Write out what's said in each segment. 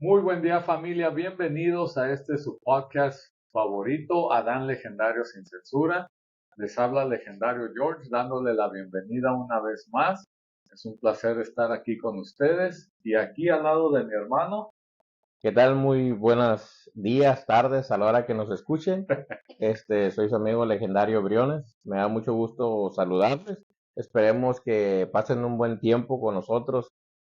Muy buen día familia, bienvenidos a este su podcast favorito, Adán Legendario sin Censura. Les habla Legendario George dándole la bienvenida una vez más. Es un placer estar aquí con ustedes y aquí al lado de mi hermano. ¿Qué tal? Muy buenos días, tardes, a la hora que nos escuchen. Soy su amigo Legendario Briones. Me da mucho gusto saludarles. Esperemos que pasen un buen tiempo con nosotros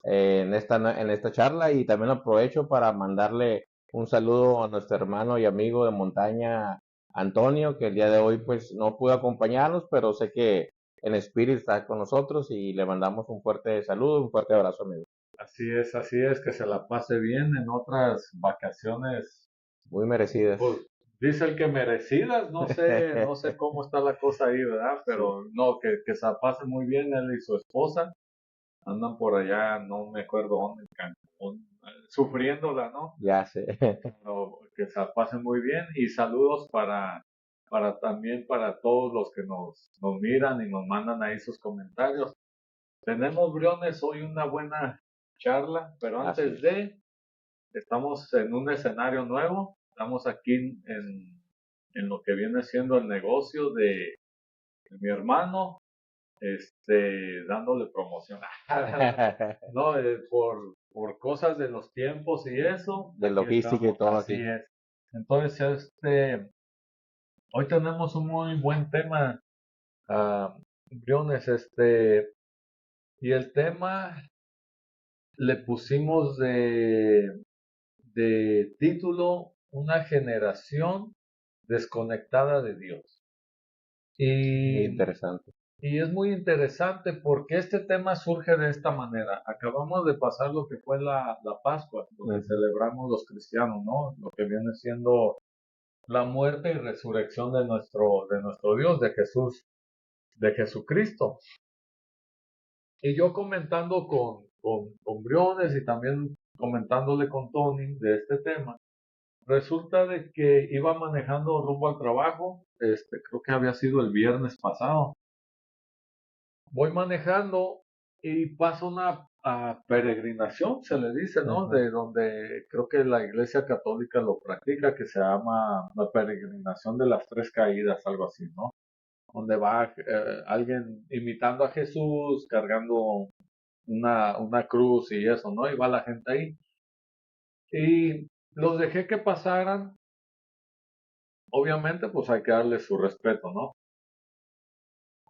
en esta charla, y también aprovecho para mandarle un saludo a nuestro hermano y amigo de montaña, Antonio, que el día de hoy pues no pudo acompañarnos, pero sé que en espíritu está con nosotros y le mandamos un fuerte saludo, un fuerte abrazo, amigo. Así es, que se la pase bien en otras vacaciones. Muy merecidas. Pues dice el que merecidas, no sé cómo está la cosa ahí, ¿verdad? Sí, Pero no, que se la pase muy bien él y su esposa. Andan por allá, no me acuerdo dónde, en Cancún, sufriéndola, ¿no? ya sé. No, que se la pasen muy bien y saludos para también para todos los que nos miran y nos mandan ahí sus comentarios. Tenemos, Briones, hoy una buena charla, pero Así antes es. estamos en un escenario nuevo, estamos aquí en lo que viene siendo el negocio de mi hermano, dándole promoción. No, por cosas de los tiempos y eso, De aquí logística y estamos, todo así aquí. es. Entonces, hoy tenemos un muy buen tema, Briones, y el tema le pusimos de título Una generación desconectada de Dios. Muy Y interesante. Y es muy interesante porque este tema surge de esta manera. Acabamos de pasar lo que fue la Pascua, lo que Ujú. celebramos los cristianos, ¿no? Lo que viene siendo la muerte y resurrección de nuestro Dios, de Jesús, de Jesucristo. Y yo comentando con Briones y también comentándole con Tony de este tema, resulta de que iba manejando rumbo al trabajo, creo que había sido el viernes pasado. Voy manejando y paso una peregrinación, se le dice, ¿no? Ujú. De donde creo que la Iglesia Católica lo practica, que se llama la peregrinación de las tres caídas, algo así, ¿no? Donde va alguien imitando a Jesús, cargando una cruz y eso, ¿no? Y va la gente ahí. Y los dejé que pasaran, obviamente, pues hay que darles su respeto, ¿no?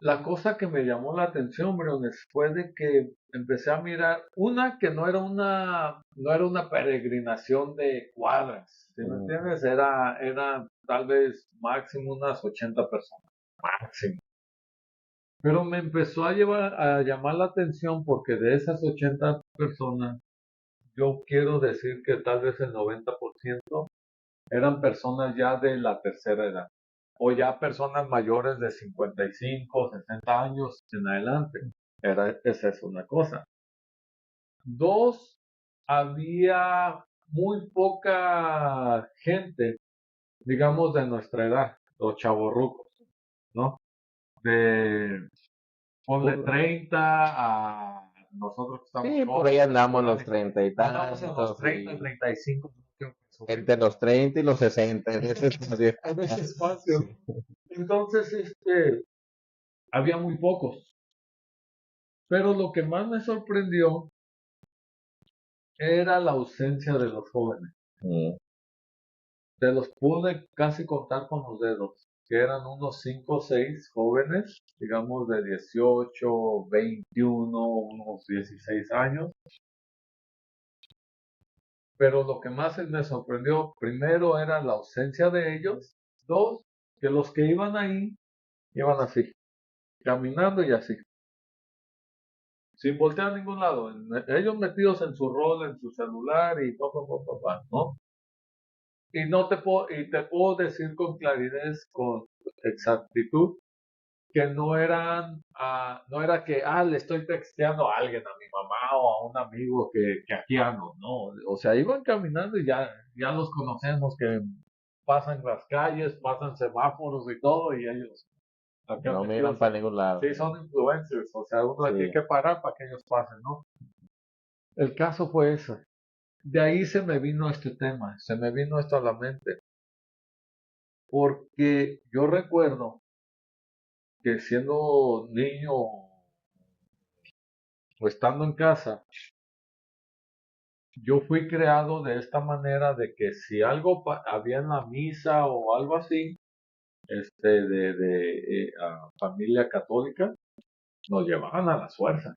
La cosa que me llamó la atención, Briones, fue de que empecé a mirar una que no era una peregrinación de cuadras, ¿sí me Ujú. entiendes? Era tal vez máximo unas 80 personas, máximo. Pero me empezó a llamar la atención porque de esas 80 personas, yo quiero decir que tal vez el 90% eran personas ya de la tercera edad o ya personas mayores de 55, 60 años en adelante. Esa es una cosa. Dos, había muy poca gente, digamos, de nuestra edad, los chavorrucos, ¿no? De, ponle Por- 30 a nosotros que estamos sí, por ahí jóvenes, andamos por los ahí. treinta y Andamos en los tantos 30, y 35, creo que entre los 30 y los 60 en ese espacio. en ese espacio. Sí. Entonces, había muy pocos. Pero lo que más me sorprendió era la ausencia de los jóvenes. Mm. Te los pude casi contar con los dedos, que eran unos 5 o 6 jóvenes, digamos de 18, 21, unos 16 años. Pero lo que más me sorprendió, primero, era la ausencia de ellos. Dos, que los que iban ahí iban así, caminando y así, sin voltear a ningún lado. Ellos metidos en su rol, en su celular y pa, ¿no? Y te puedo decir con claridad, con exactitud, que no era que, le estoy texteando a alguien, a mi mamá o a un amigo que aquí ando, no. O sea, iban caminando y ya los conocemos, que pasan las calles, pasan semáforos y todo, y ellos acá No miran metidos para en. ningún lado. Sí, son influencers, o sea, uno Sí. tiene que parar para que ellos pasen, ¿no? El caso fue ese. de ahí se me vino este tema, se me vino esto a la mente, porque yo recuerdo que siendo niño o estando en casa, yo fui creado de esta manera de que si algo había en la misa o algo así, familia católica, nos llevaban a las fuerzas.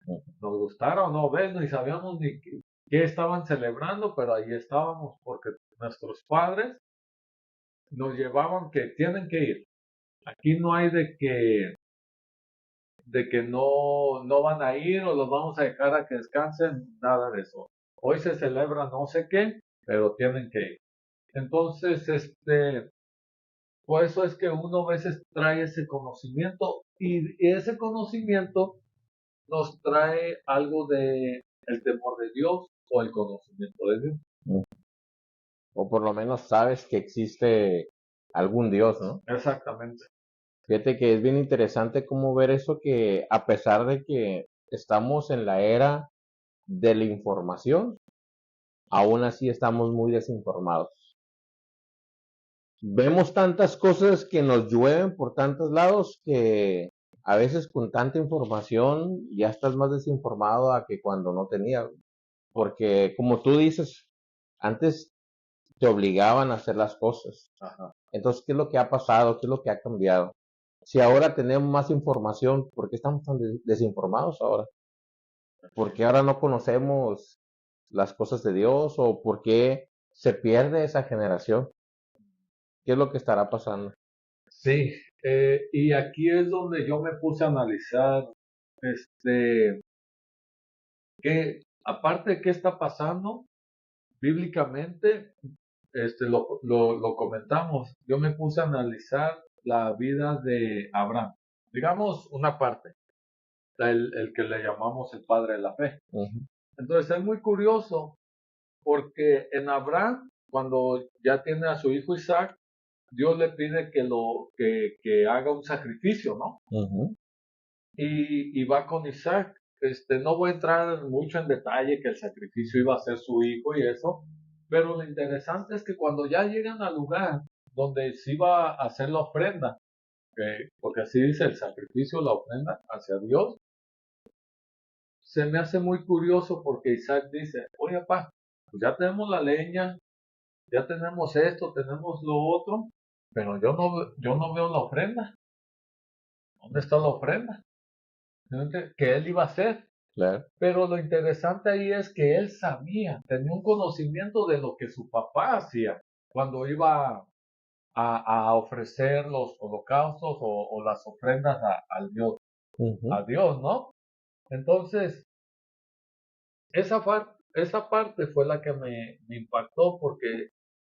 Nos gustara o no, ves, ni sabíamos ni qué estaban celebrando, pero ahí estábamos porque nuestros padres nos llevaban que tienen que ir. Aquí no hay de que no van a ir o los vamos a dejar a que descansen, nada de eso. Hoy se celebra no sé qué, pero tienen que ir. Entonces, por eso es que uno a veces trae ese conocimiento y ese conocimiento nos trae algo de el temor de Dios o el conocimiento de Dios. O por lo menos sabes que existe algún Dios, ¿no? Exactamente. Fíjate que es bien interesante cómo ver eso, que a pesar de que estamos en la era de la información, aún así estamos muy desinformados. Vemos tantas cosas que nos llueven por tantos lados que a veces con tanta información ya estás más desinformado a que cuando no tenías. Porque como tú dices, antes te obligaban a hacer las cosas. Ajá. Entonces, ¿qué es lo que ha pasado? ¿Qué es lo que ha cambiado? Si ahora tenemos más información, ¿por qué estamos tan desinformados ahora? ¿Por qué ahora no conocemos las cosas de Dios? ¿O por qué se pierde esa generación? ¿Qué es lo que estará pasando? Sí, y aquí es donde yo me puse a analizar, que aparte de qué está pasando bíblicamente, lo comentamos. Yo me puse a analizar la vida de Abraham, digamos una parte, el que le llamamos el padre de la fe. Ujú. Entonces es muy curioso porque en Abraham, cuando ya tiene a su hijo Isaac, Dios le pide que haga un sacrificio, ¿no? Ujú. Y va con Isaac. No voy a entrar mucho en detalle que el sacrificio iba a ser su hijo y eso, pero lo interesante es que cuando ya llegan al lugar donde se iba a hacer la ofrenda, porque así dice el sacrificio, la ofrenda hacia Dios, se me hace muy curioso porque Isaac dice, oye, papá, pues ya tenemos la leña, ya tenemos esto, tenemos lo otro, pero yo no veo la ofrenda. ¿Dónde está la ofrenda? Que él iba a hacer. Claro. Pero lo interesante ahí es que él sabía, tenía un conocimiento de lo que su papá hacía cuando iba a ofrecer los holocaustos o las ofrendas Ujú. a Dios, ¿no? Entonces, esa parte fue la que me impactó porque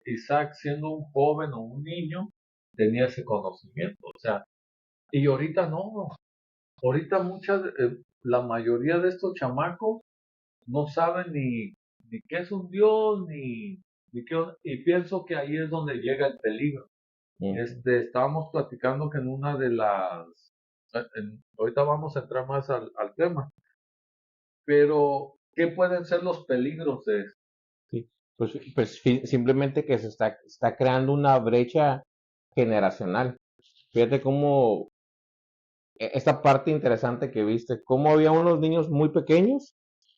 Isaac, siendo un joven o un niño, tenía ese conocimiento. O sea, y ahorita no. Ahorita la mayoría de estos chamacos no saben ni qué es un Dios, ni qué, y pienso que ahí es donde llega el peligro. Ujú. Estábamos platicando que en una de ahorita vamos a entrar más al tema, pero ¿qué pueden ser los peligros de esto? Sí. Pues simplemente que se está creando una brecha generacional. Fíjate cómo esta parte interesante que viste, cómo había unos niños muy pequeños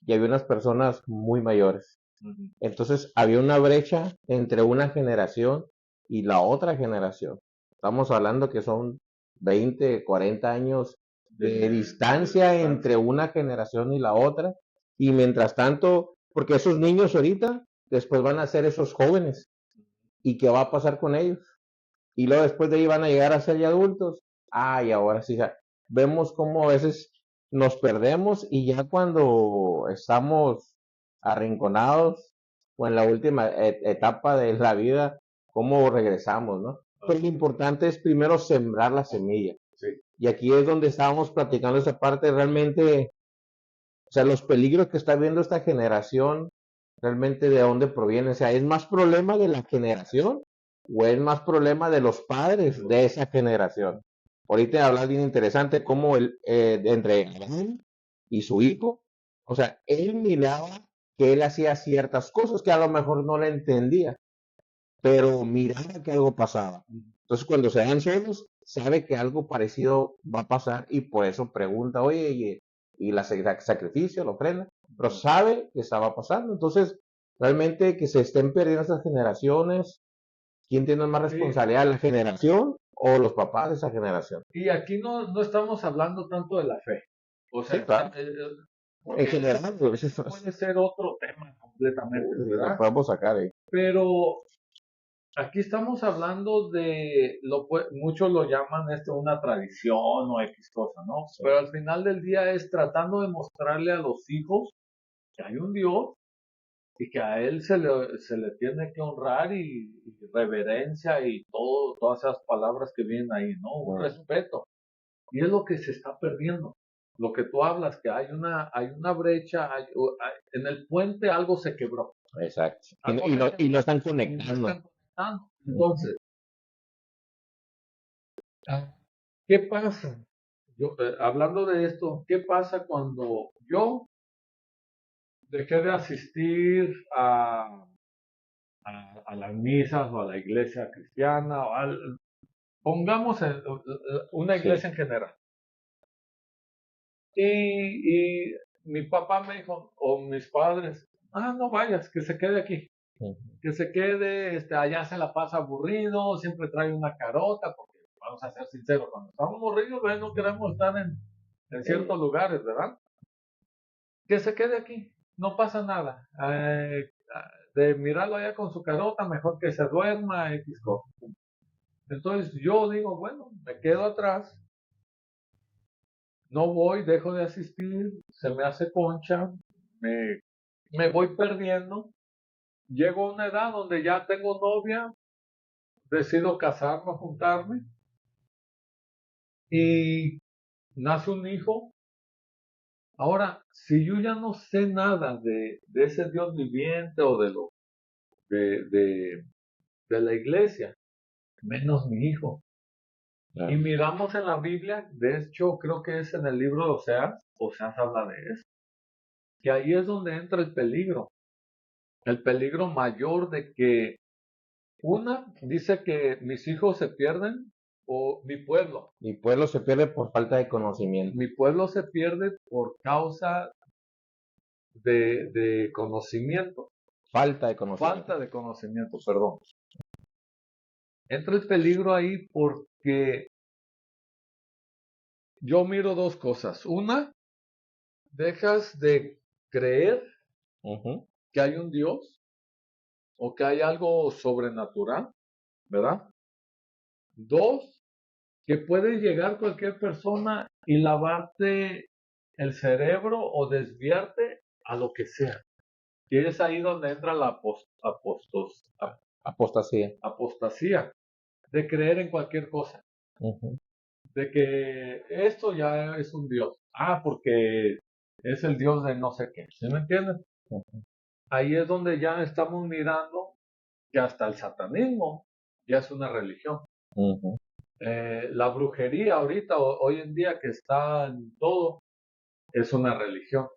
y había unas personas muy mayores. Ujú. Entonces había una brecha entre una generación y la otra generación. Estamos hablando que son 20, 40 años de distancia entre una generación y la otra. Y mientras tanto, porque esos niños ahorita después van a ser esos jóvenes. ¿Y qué va a pasar con ellos? Y luego después de ahí van a llegar a ser ya adultos. Y ahora sí, vemos cómo a veces nos perdemos y ya cuando estamos arrinconados o en la última etapa de la vida, cómo regresamos, ¿no? Pero lo importante es primero sembrar la semilla. Sí. Y aquí es donde estábamos platicando esa parte realmente, o sea, los peligros que está viendo esta generación, realmente de dónde proviene. O sea, ¿es más problema de la generación o es más problema de los padres de esa generación? Ahorita hablas bien interesante cómo entre Adán y su hijo, o sea, él miraba que él hacía ciertas cosas que a lo mejor no le entendía, pero miraba que algo pasaba. Entonces, cuando se dan solos, sabe que algo parecido va a pasar y por eso pregunta, oye, y la sacrificio, la ofrenda, pero sabe que estaba pasando. Entonces, realmente que se estén perdiendo estas generaciones, ¿quién tiene más Sí, responsabilidad, la generación o los papás de esa generación? y aquí no estamos hablando tanto de la fe. O sea, Sí, claro. En porque ese general, a veces puede ser otro tema completamente, lo ¿verdad? podemos sacar ahí. Pero aquí estamos hablando de, muchos lo llaman esto una tradición o X cosa, ¿no? Sí. Pero al final del día es tratando de mostrarle a los hijos que hay un Dios y que a él se le tiene que honrar y reverencia y todas esas palabras que vienen ahí, ¿no? Un respeto. Y es lo que se está perdiendo. Lo que tú hablas, que hay una brecha, en el puente algo se quebró. Exacto. Algo Y se no, y no quebró están y no conectando. están conectando. Entonces, ¿qué pasa? Hablando de esto, ¿qué pasa cuando yo dejé de asistir a las misas o a la iglesia cristiana, pongamos una Sí. iglesia en general? Y mi papá me dijo, o mis padres, no vayas, que se quede aquí, que se quede, allá se la pasa aburrido, siempre trae una carota, porque vamos a ser sinceros, cuando estamos aburridos, pues, no queremos estar en ciertos lugares, ¿verdad? Que se quede aquí, no pasa nada. De mirarlo allá con su carota, mejor que se duerma, X cosa. Entonces yo digo, bueno, me quedo atrás, no voy, dejo de asistir, se me hace concha, me voy perdiendo. Llego a una edad donde ya tengo novia, decido casarme, juntarme, y nace un hijo. Ahora, si yo ya no sé nada de ese Dios viviente o de, de, de la iglesia, menos mi hijo. Y miramos en la Biblia, de hecho creo que es en el libro de Oseas habla de eso, que ahí es donde entra el peligro mayor de que dice que mis hijos se pierden o Mi pueblo se pierde por falta de conocimiento. mi pueblo se pierde por causa de conocimiento, Falta de conocimiento. falta de conocimiento, perdón. Entra el peligro ahí porque yo miro dos cosas. Una, dejas de creer que hay un Dios o que hay algo sobrenatural, ¿verdad? Dos, que puede llegar cualquier persona y lavarte el cerebro o desviarte a lo que sea. Y es ahí donde entra la Apostasía. apostasía, de creer en cualquier cosa, de que esto ya es un Dios. Porque es el Dios de no sé qué. ¿Sí me entiendes? Ahí es donde ya estamos mirando que hasta el satanismo ya es una religión. La brujería ahorita, hoy en día que está en todo, es una religión,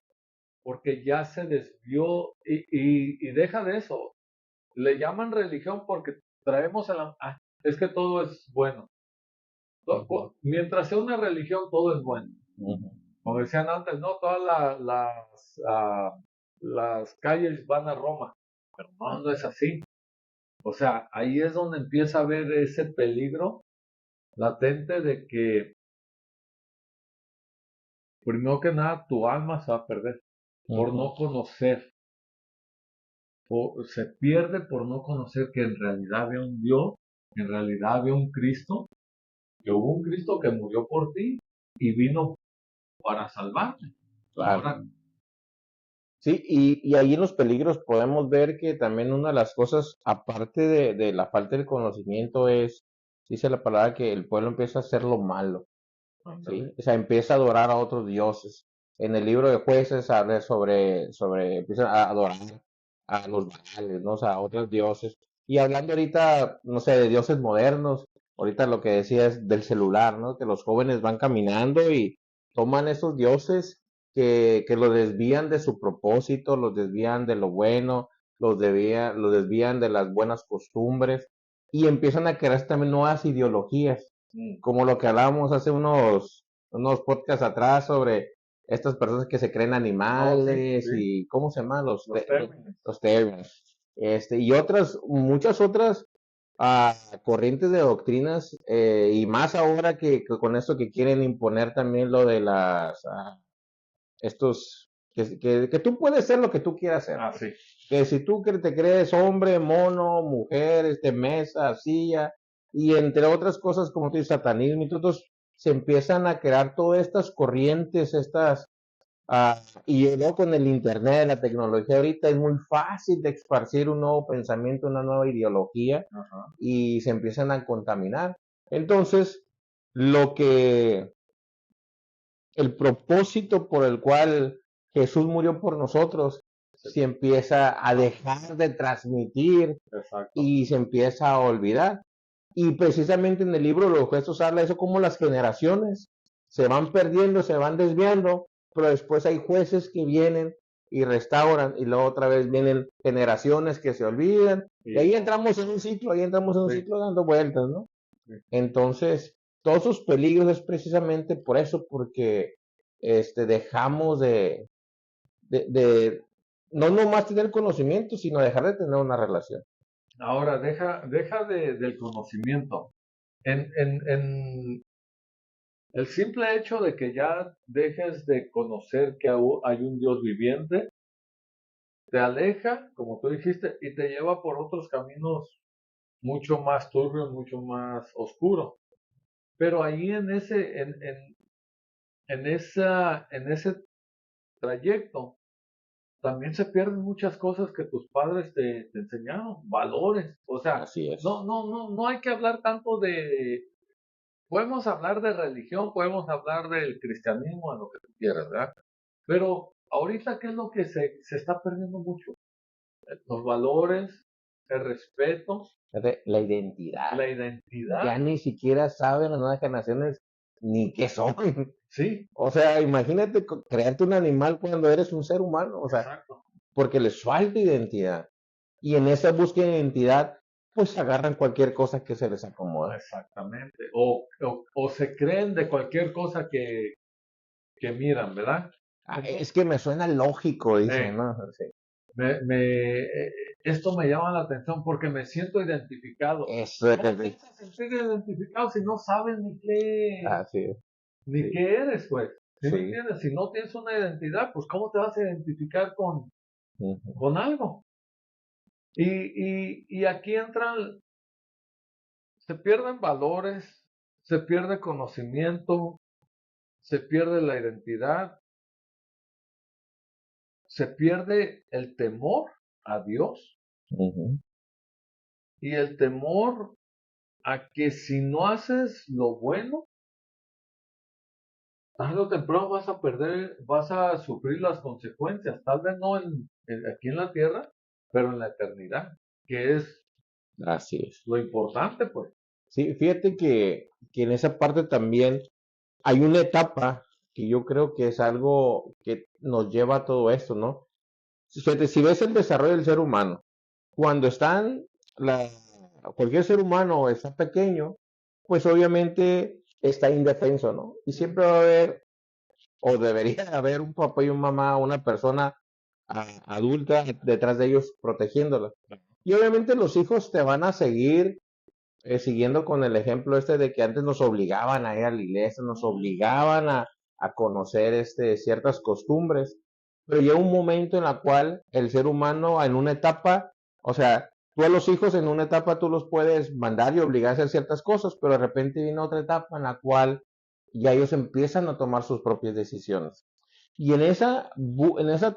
porque ya se desvió y deja de eso. Le llaman religión porque traemos es que todo es bueno. Mientras sea una religión, todo es bueno. Como decían antes, no, las calles van a Roma, pero no es así. O sea, ahí es donde empieza a haber ese peligro latente de que, primero que nada, tu alma se va a perder por no conocer. Se pierde por no conocer que en realidad había un Dios, en realidad había un Cristo, que hubo un Cristo que murió por ti y vino para salvarte. Claro. Ahora, Sí, y ahí en los peligros podemos ver que también una de las cosas, aparte de la falta de conocimiento, dice la palabra que el pueblo empieza a hacer lo malo, ¿sí? O sea, empieza a adorar a otros dioses. En el libro de Jueces habla empiezan a adorar a los Baales, ¿no? O sea, a otros dioses. Y hablando ahorita, no sé, de dioses modernos, ahorita lo que decía es del celular, ¿no? Que los jóvenes van caminando y toman esos dioses que lo desvían de su propósito, los desvían de lo bueno, los desvían de las buenas costumbres y empiezan a crear también nuevas ideologías, como lo que hablábamos hace unos podcasts atrás sobre estas personas que se creen animales y ¿cómo se llaman? Los términos. Y muchas otras corrientes de doctrinas, y más ahora que con esto que quieren imponer también lo de que tú puedes ser lo que tú quieras ser. Sí. Que si tú te crees hombre, mono, mujer, mesa, silla, y entre otras cosas como tú dices, satanismo y todos, se empiezan a crear todas estas corrientes, y luego con el internet, la tecnología ahorita es muy fácil de esparcir un nuevo pensamiento, una nueva ideología, y se empiezan a contaminar. Entonces, el propósito por el cual Jesús murió por nosotros se empieza a dejar de transmitir. Exacto. Y se empieza a olvidar. Y precisamente en el libro de los gestos habla eso, como las generaciones se van perdiendo, se van desviando, pero después hay jueces que vienen y restauran, y luego otra vez vienen generaciones que se olvidan, y ahí entramos en un ciclo, dando vueltas, ¿no? Sí. Entonces, todos sus peligros es precisamente por eso, porque dejamos de no nomás tener conocimiento, sino dejar de tener una relación. Ahora, deja del conocimiento. En el simple hecho de que ya dejes de conocer que hay un Dios viviente, te aleja, como tú dijiste, y te lleva por otros caminos mucho más turbios, mucho más oscuros. Pero ahí en ese trayecto también se pierden muchas cosas que tus padres te enseñaron, valores. O sea, Así es. no hay que hablar tanto podemos hablar de religión, podemos hablar del cristianismo, de lo que tú quieras, ¿verdad? Pero ahorita, ¿qué es lo que se está perdiendo mucho? Los valores, el respeto, La identidad. la identidad. Ya ni siquiera saben las nuevas generaciones ni qué son. Sí. O sea, imagínate crearte un animal cuando eres un ser humano. O sea, exacto. Porque les falta identidad. Y en esa búsqueda de identidad, pues agarran cualquier cosa que se les acomoda. Exactamente. O se creen de cualquier cosa que miran, ¿verdad? Es que me suena lógico, dicen, ¿no? Sí. Esto me llama la atención porque me siento identificado. Eso ¿Cómo te vas a sentir identificado si no sabes ni qué eres, pues? ¿Sí me entiendes? Si no tienes una identidad, pues ¿cómo te vas a identificar con algo? Y aquí se pierden valores, se pierde conocimiento, se pierde la identidad, se pierde el temor a Dios y el temor a que si no haces lo bueno, tarde o temprano vas a sufrir las consecuencias, tal vez no aquí en la tierra, pero en la eternidad, que es Así es. lo importante, pues. Sí, fíjate que en esa parte también hay una etapa que yo creo que es algo que nos lleva a todo esto, ¿no? Fíjate, si ves el desarrollo del ser humano, cuando cualquier ser humano está pequeño, pues obviamente está indefenso, ¿no? Y siempre va a haber, o debería haber un papá y una mamá, una persona adulta detrás de ellos protegiéndola. Y obviamente los hijos te van a seguir siguiendo con el ejemplo de que antes nos obligaban a ir a la iglesia, nos obligaban a conocer ciertas costumbres, pero llega un momento en la cual el ser humano en una etapa, o sea, tú a los hijos en una etapa tú los puedes mandar y obligar a hacer ciertas cosas, pero de repente viene otra etapa en la cual ya ellos empiezan a tomar sus propias decisiones. Y en esa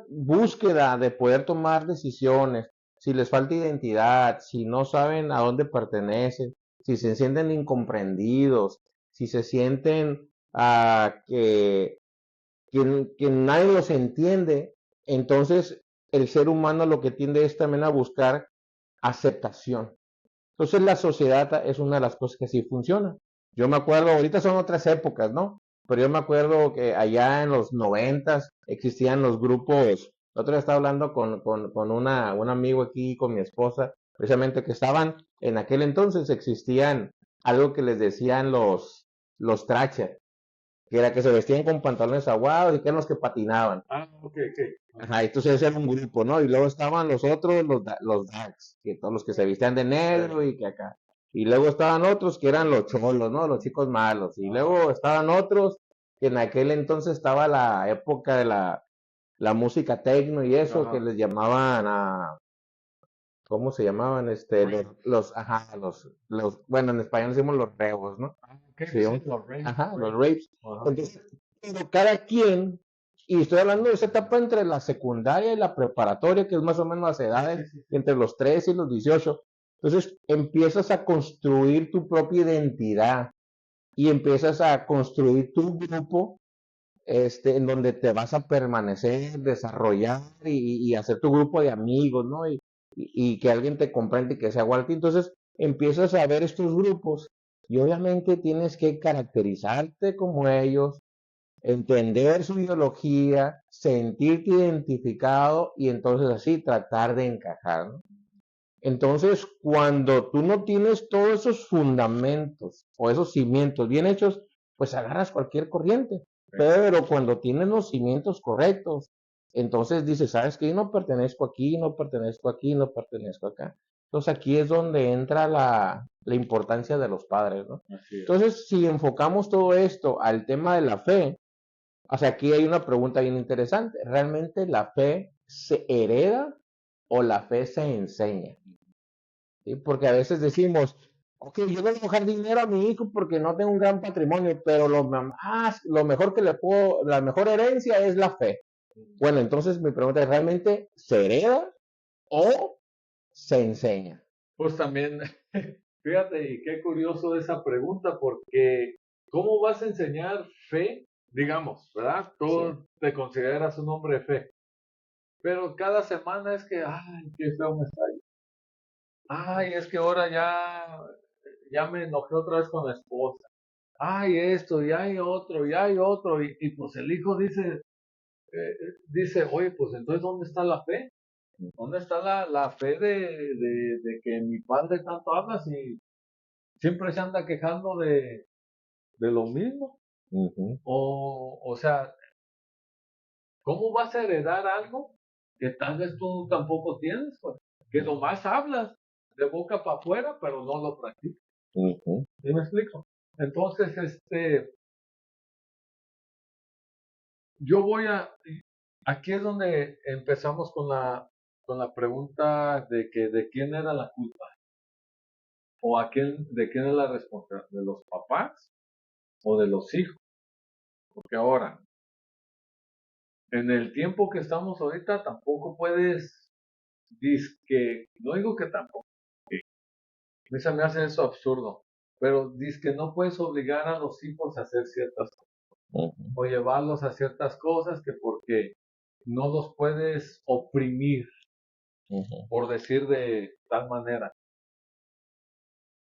búsqueda de poder tomar decisiones, si les falta identidad, si no saben a dónde pertenecen, si se sienten incomprendidos, si se sienten que nadie los entiende, entonces el ser humano lo que tiende es también a buscar aceptación. Entonces la sociedad es una de las cosas que sí funciona. Yo me acuerdo, ahorita son otras épocas, ¿no? pero yo me acuerdo que allá en los 90 existían los grupos. El otro día estaba hablando con un amigo aquí, con mi esposa, precisamente que estaban, en aquel entonces existían algo que les decían los tracher, que era que se vestían con pantalones aguados y que eran los que patinaban. Ah, ok, ok. Ajá, entonces era un grupo, ¿no? Y luego estaban los otros, los darks, que todos los que se vestían de negro y que acá. Y luego estaban otros que eran los cholos, ¿no? Los chicos malos. Y Ajá, luego estaban otros que en aquel entonces estaba la época de la música techno y eso, que ajá. les llamaban a, ¿cómo se llamaban? Rave. Ajá, bueno, en español decimos los rebos, ¿no? Ah, ok, Sí, sí, los rave, ajá, los rave. rapes. Ajá. Entonces, pero cada quien, y estoy hablando de esa etapa entre la secundaria y la preparatoria, que es más o menos las Sí, edades sí, sí, sí. entre los 13 y los 18. Entonces, empiezas a construir tu propia identidad y empiezas a construir tu grupo, en donde te vas a permanecer, desarrollar y hacer tu grupo de amigos, ¿no? Y que alguien te comprende y que sea igual a ti. Entonces empiezas a ver estos grupos y obviamente tienes que caracterizarte como ellos, entender su ideología, sentirte identificado y entonces así tratar de encajar, ¿no? Entonces, cuando tú no tienes todos esos fundamentos o esos cimientos bien hechos, pues agarras cualquier corriente. Pero cuando tienes los cimientos correctos, entonces dices, ¿sabes qué? No pertenezco aquí, no pertenezco aquí, no pertenezco acá. Entonces aquí es donde entra la importancia de los padres, ¿no? Así es. Entonces, si enfocamos todo esto al tema de la fe, o sea, aquí hay una pregunta bien interesante. ¿Realmente la fe se hereda o la fe se enseña? ¿Sí? Porque a veces decimos, ok, yo le voy a dejar dinero a mi hijo porque no tengo un gran patrimonio, pero lo mejor que le puedo, la mejor herencia es la fe. Bueno, entonces mi pregunta es, ¿realmente se hereda o se enseña? Pues también, fíjate, y qué curioso esa pregunta, porque ¿cómo vas a enseñar fe? Digamos, ¿verdad? Sí. Tú te consideras un hombre de fe, pero cada semana es que, ay, qué feo me está yendo. Ay, es que ahora ya me enojé otra vez con la esposa. Ay, esto, y hay otro, y pues el hijo dice, oye, pues entonces, ¿dónde está la fe? ¿Dónde está la fe de que mi padre tanto habla si siempre se anda quejando de lo mismo? Ujú, O sea, ¿cómo vas a heredar algo que tal vez tú tampoco tienes? Pues, que nomás hablas de boca para afuera, pero no lo practicas. ujú, ¿Sí me explico? Entonces, yo aquí es donde empezamos con la pregunta de que de quién era la culpa o de quién es la responsabilidad, de los papás o de los hijos. Porque ahora, en el tiempo que estamos ahorita, tampoco puedes, no digo que tampoco, a mí se me hace eso absurdo, pero que no puedes obligar a los hijos a hacer ciertas cosas ujú, o llevarlos a ciertas cosas que porque no los puedes oprimir, ujú. por decir de tal manera.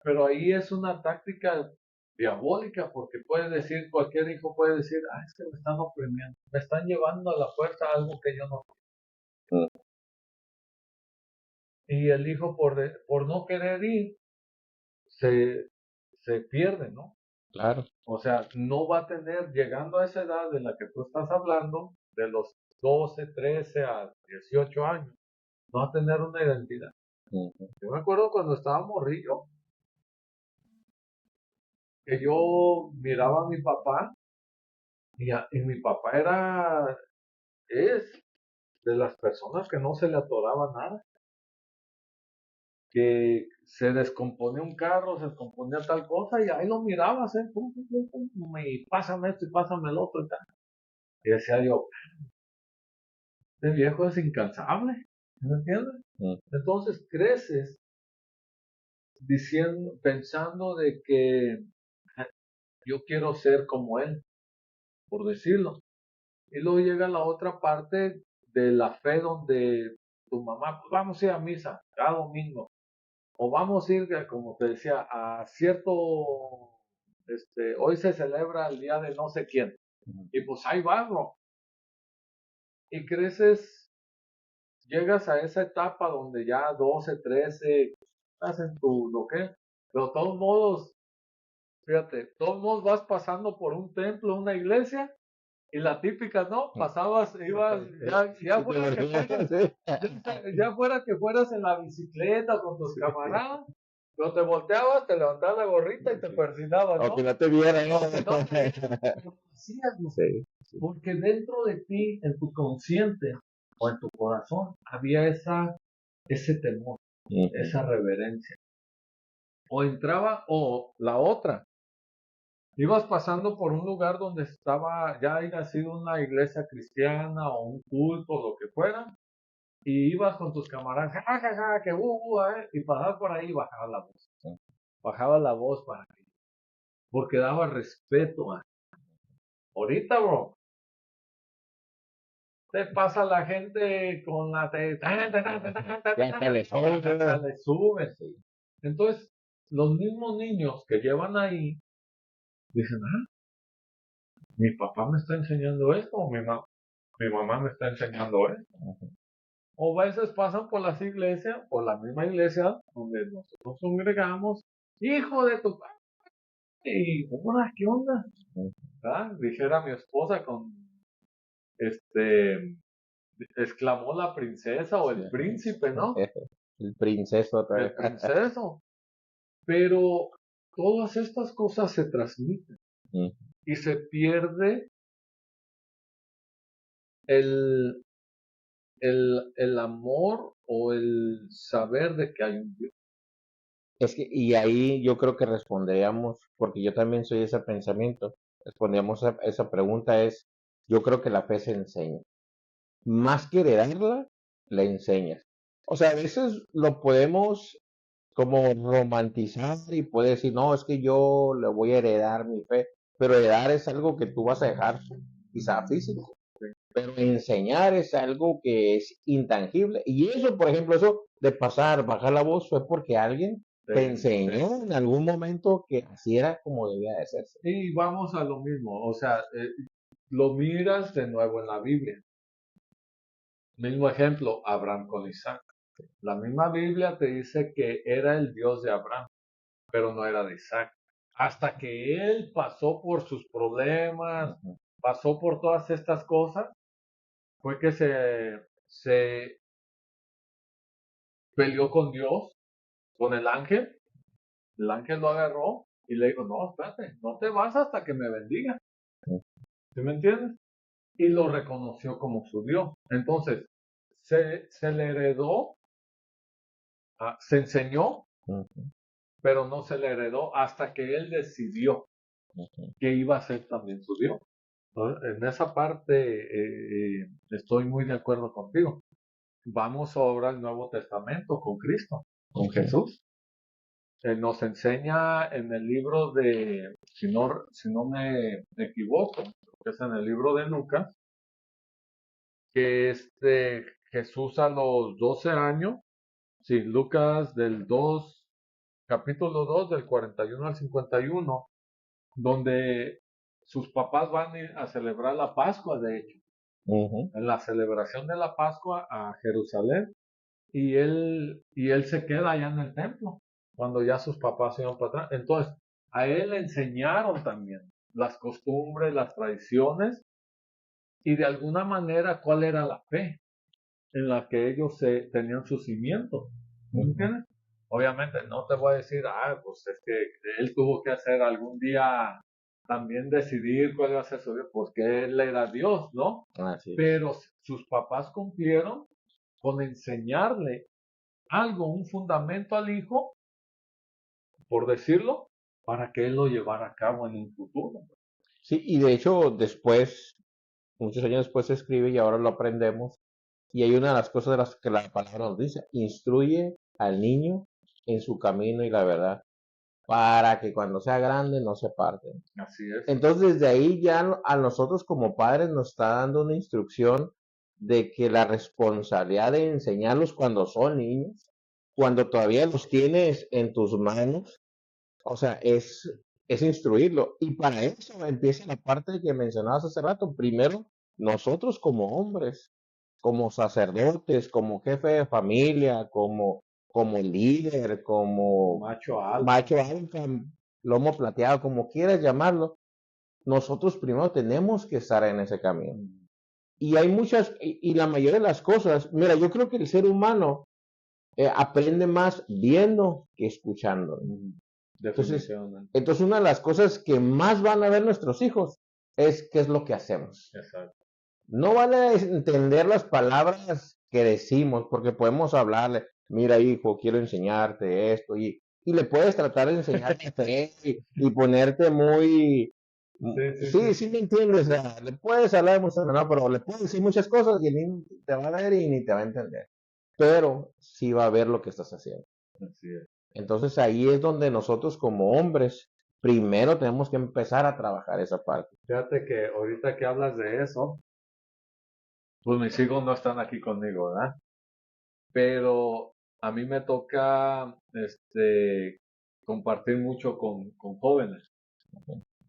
Pero ahí es una táctica diabólica porque cualquier hijo puede decir, ah, es que me están oprimiendo, me están llevando a la fuerza a algo que yo no. Y el hijo por no querer ir, se, se pierde, ¿no? Claro. O sea, no va a tener, llegando a esa edad de la que tú estás hablando, de los 12 13 a 18 años, no va a tener una identidad. Ujú, Yo me acuerdo cuando estaba morrillo, que yo miraba a mi papá y mi papá es de las personas que no se le atoraba nada, que se descomponía un carro, se descomponía tal cosa y ahí lo mirabas, pum, pum, pum, pum, y pásame esto y pásame el otro y tal. Y decía yo, este viejo es incansable, ¿me entiendes? ujú, Entonces creces pensando de que yo quiero ser como él, por decirlo. Y luego llega la otra parte de la fe donde tu mamá, pues vamos a ir a misa cada domingo, o vamos a ir, como te decía, a cierto hoy se celebra el día de no sé quién. Y pues ahí vas, bro. Y creces, llegas a esa etapa donde ya 12, 13, estás en tu, lo que, pero de todos modos, fíjate, de todos modos vas pasando por un templo, una iglesia, y la típica, ¿no? Pasabas, ibas, ya fuera que fueras, ya fuera que fueras en la bicicleta con tus camaradas, pero te volteabas, te levantabas la gorrita y te persinabas, ¿no? Aunque no te vieran, ¿no? No, pero hacías, ¿no? Sí. Porque dentro de ti, en tu consciente o en tu corazón, había ese temor, esa reverencia. O entraba, o la otra, ibas pasando por un lugar donde estaba, ya haya sido una iglesia cristiana o un culto, lo que fuera, y ibas con tus camaradas, ja, ja, ja, que y pasabas por ahí y bajaba la voz. Bajaba la voz porque daba respeto. Ahorita, bro, te pasa la gente con la... Ya le subes. Entonces, los mismos niños que llevan ahí dicen, mi papá me está enseñando esto, o mi mamá me está enseñando esto. O a veces pasan por las iglesias, por la misma iglesia donde nosotros congregamos, hijo de tu padre, y ¿qué onda? Dijera mi esposa con, exclamó la princesa o el príncipe, ¿no? El princeso otra El vez. princeso. Pero todas estas cosas se transmiten y se pierde el, el amor o el saber de que hay un Dios. Es que, y ahí yo creo que responderíamos, porque yo también soy de ese pensamiento, respondíamos a esa pregunta es, yo creo que la fe se enseña. Más que heredarla, la enseñas. O sea, a veces lo podemos como romantizar y puede decir, no, es que yo le voy a heredar mi fe, pero heredar es algo que tú vas a dejar quizá físico, pero enseñar es algo que es intangible. Y eso, por ejemplo, eso de bajar la voz fue porque alguien te enseñó en algún momento que así era como debía de ser. Y vamos a lo mismo, o sea, lo miras de nuevo en la Biblia. Mismo ejemplo, Abraham con Isaac. La misma Biblia te dice que era el Dios de Abraham, pero no era de Isaac. Hasta que él pasó por sus problemas, pasó por todas estas cosas, fue que se peleó con Dios, con el ángel lo agarró y le dijo, no, espérate, no te vas hasta que me bendiga. ¿Sí me entiendes? Y lo reconoció como su Dios. Entonces, se le heredó, se enseñó, pero no se le heredó hasta que él decidió que iba a ser también su Dios. Entonces, en esa parte estoy muy de acuerdo contigo. Vamos ahora al Nuevo Testamento con Cristo, con Jesús. Nos enseña en el libro de, si no me equivoco, que es en el libro de Lucas, que Jesús a los 12 años, sí, Lucas del 2, capítulo 2 del 41 al 51, donde sus papás van a celebrar la Pascua, de hecho, en la celebración de la Pascua a Jerusalén, y él se queda allá en el templo, cuando ya sus papás se iban para atrás. Entonces, a él le enseñaron también las costumbres, las tradiciones, y de alguna manera cuál era la fe en la que ellos tenían su cimiento. ¿Me entiendes? Obviamente no te voy a decir, pues es que él tuvo que hacer algún día también decidir cuál iba a ser su Dios, porque él era Dios, ¿no? Pero sus papás cumplieron con enseñarle algo, un fundamento al hijo, por decirlo, para que él lo llevara a cabo en un futuro. Sí, y de hecho después, muchos años después se escribe y ahora lo aprendemos. Y hay una de las cosas de las que la palabra nos dice, instruye al niño en su camino y la verdad, para que cuando sea grande no se parten. Así es. Entonces desde ahí ya a nosotros como padres nos está dando una instrucción de que la responsabilidad de enseñarlos cuando son niños, cuando todavía los tienes en tus manos, o sea, es instruirlo. Y para eso empieza la parte que mencionabas hace rato. Primero, nosotros como hombres, como sacerdotes, como jefe de familia, como líder, como Macho alfa. macho alfa, lomo plateado, como quieras llamarlo, nosotros primero tenemos que estar en ese camino. Y hay muchas, y la mayoría de las cosas, mira, yo creo que el ser humano aprende más viendo que escuchando. Entonces, Definitivamente. entonces, una de las cosas que más van a ver nuestros hijos es qué es lo que hacemos. Exacto. No van a entender las palabras que decimos, porque podemos hablarle, mira hijo, quiero enseñarte esto, y le puedes tratar de enseñar fe y ponerte muy... Sí, me entiendes, o sea, le puedes hablar emocionado, pero le puedes decir muchas cosas y el niño te va a ver y ni te va a entender, pero sí va a ver lo que estás haciendo. Así es. Entonces ahí es donde nosotros como hombres primero tenemos que empezar a trabajar esa parte. Fíjate que ahorita que hablas de eso, pues mis hijos no están aquí conmigo, ¿verdad? Pero a mí me toca compartir mucho con jóvenes,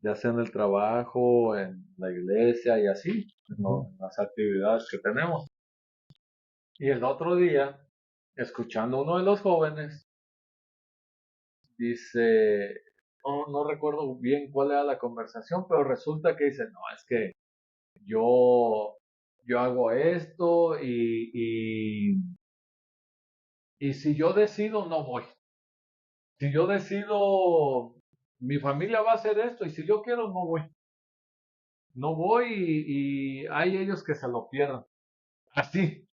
ya sea en el trabajo, en la iglesia y así, en las actividades que tenemos. Y el otro día, escuchando a uno de los jóvenes, dice, no recuerdo bien cuál era la conversación, pero resulta que dice, no, es que yo hago esto y si yo decido, no voy. Si yo decido, mi familia va a hacer esto y si yo quiero, no voy. No voy y hay ellos que se lo pierdan. Así,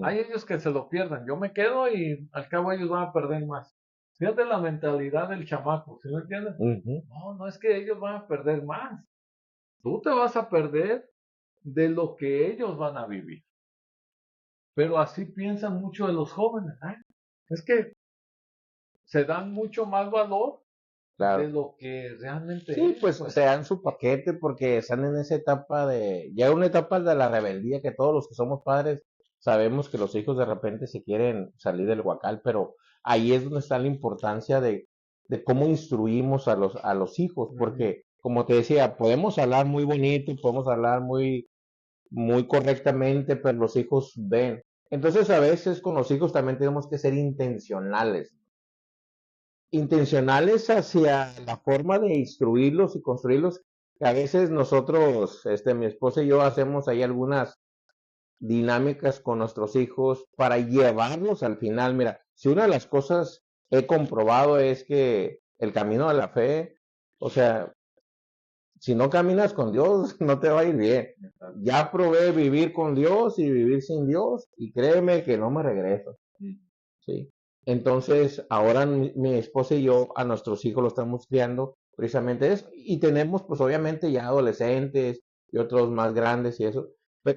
hay ellos que se lo pierdan. Yo me quedo y al cabo ellos van a perder más. Fíjate la mentalidad del chamaco, ¿sí me entiendes? No es que ellos van a perder más. Tú te vas a perder de lo que ellos van a vivir. Pero así piensan muchos de los jóvenes. ¿Eh? Es que se dan mucho más valor de lo que realmente Sí, es. pues se dan su paquete porque están en esa etapa ya una etapa de la rebeldía que todos los que somos padres sabemos que los hijos de repente se quieren salir del huacal, pero ahí es donde está la importancia de cómo instruimos a los hijos, porque como te decía, podemos hablar muy bonito, podemos hablar muy correctamente, pero los hijos ven. Entonces a veces con los hijos también tenemos que ser intencionales hacia la forma de instruirlos y construirlos. A veces nosotros, mi esposa y yo hacemos ahí algunas dinámicas con nuestros hijos para llevarlos al final. Mira, si una de las cosas he comprobado es que el camino de la fe, o sea, si no caminas con Dios, no te va a ir bien. Ya probé vivir con Dios y vivir sin Dios y créeme que no me regreso. ¿Sí? Entonces, ahora mi esposa y yo a nuestros hijos los estamos criando precisamente eso. Y tenemos, pues obviamente, ya adolescentes y otros más grandes y eso.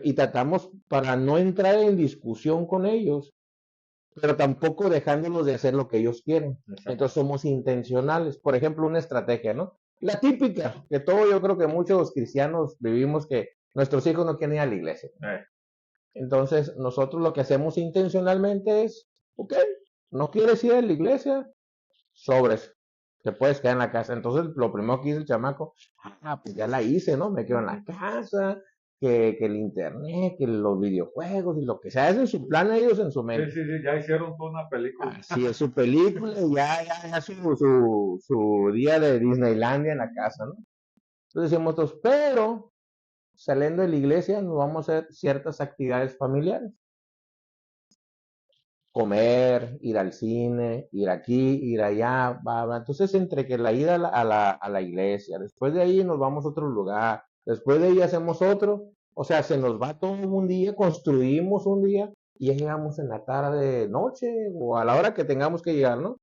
Y tratamos para no entrar en discusión con ellos, pero tampoco dejándolos de hacer lo que ellos quieren. Entonces somos intencionales. Por ejemplo, una estrategia, ¿no? La típica, que todo yo creo que muchos cristianos vivimos que nuestros hijos no quieren ir a la iglesia. Entonces, nosotros lo que hacemos intencionalmente es, ok, ¿no quieres ir a la iglesia? Sobres, te puedes quedar en la casa. Entonces, lo primero que hizo el chamaco, pues ya la hice, ¿no? Me quedo en la casa, que el internet, que los videojuegos y lo que sea. Hacen su plan ellos en su mente. Sí, ya hicieron toda una película. Así es su película y ya su día de Disneylandia en la casa, ¿no? Entonces decimos todos, pero saliendo de la iglesia nos vamos a hacer ciertas actividades familiares. Comer, ir al cine, ir aquí, ir allá, va. Entonces, entre que la ida a la iglesia, después de ahí nos vamos a otro lugar, después de ahí hacemos otro, o sea, se nos va todo un día, construimos un día y ya llegamos en la tarde, noche o a la hora que tengamos que llegar, ¿no?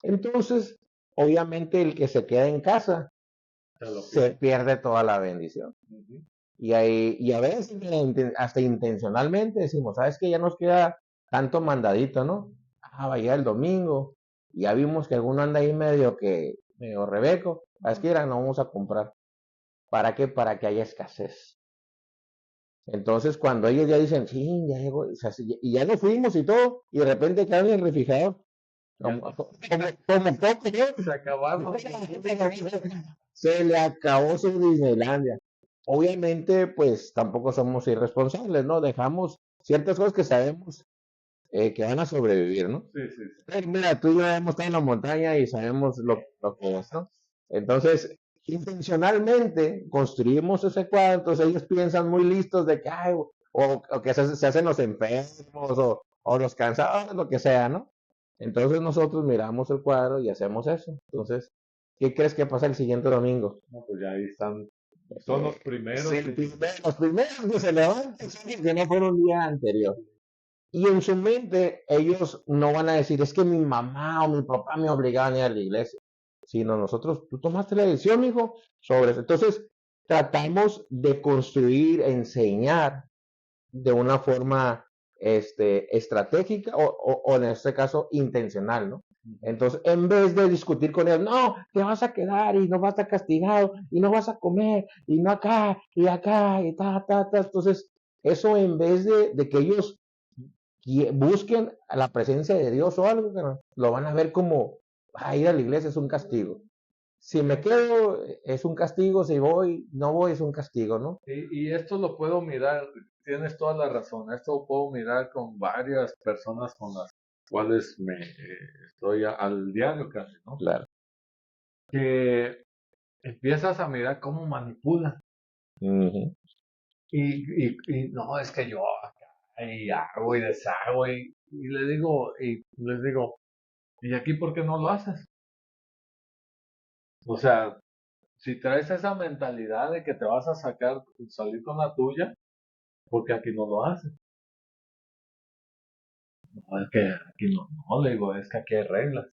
Entonces, obviamente el que se queda en casa se pierde toda la bendición. Y a veces hasta intencionalmente decimos, ¿sabes qué? Ya nos queda tanto mandadito, ¿no? Va a llegar el domingo. Y ya vimos que alguno anda ahí medio rebeco. ¿Sabes qué? No vamos a comprar. ¿Para qué? Para que haya escasez. Entonces, cuando ellos ya dicen, sí, ya llegó, o sea, y ya nos fuimos y todo, y de repente caen en el refrigerador. Como poco, ¿no? Se acabaron. Se le acabó su Disneylandia. Obviamente, pues tampoco somos irresponsables, ¿no? Dejamos ciertas cosas que sabemos que van a sobrevivir, ¿no? Sí, sí, sí. Pero mira, tú y yo hemos estado en la montaña y sabemos lo que es, ¿no? Entonces, intencionalmente construimos ese cuadro, entonces ellos piensan muy listos de que, ay, o que se hacen los enfermos o los cansados, lo que sea, ¿no? Entonces nosotros miramos el cuadro y hacemos eso. Entonces, ¿qué crees que pasa el siguiente domingo? No, pues ya ahí están. Son los primeros. Sí, los primeros que se levantan son que no fueron un día anterior. Y en su mente ellos no van a decir, es que mi mamá o mi papá me obligaban a ir a la iglesia, sino nosotros, tú tomaste la decisión, hijo, sobre eso. Entonces, tratamos de construir, enseñar de una forma estratégica o en este caso intencional, ¿no? Entonces, en vez de discutir con ellos, no, te vas a quedar y no vas a estar castigado y no vas a comer y no acá y acá y ta. Entonces, eso en vez de que ellos busquen la presencia de Dios o algo, lo van a ver como ir a la iglesia es un castigo. Si me quedo es un castigo, si voy, no voy es un castigo, ¿no? Y esto lo puedo mirar, tienes toda la razón, esto lo puedo mirar con varias personas con las cuales me estoy al diario casi, ¿no? Claro. Que empiezas a mirar cómo manipulan. Uh-huh. Y no, es que yo acá, y hago y deshago y les digo, ¿y aquí por qué no lo haces? O sea, si traes esa mentalidad de que te vas a salir con la tuya, ¿por qué aquí no lo haces? No, es que aquí no, le digo, es que aquí hay reglas.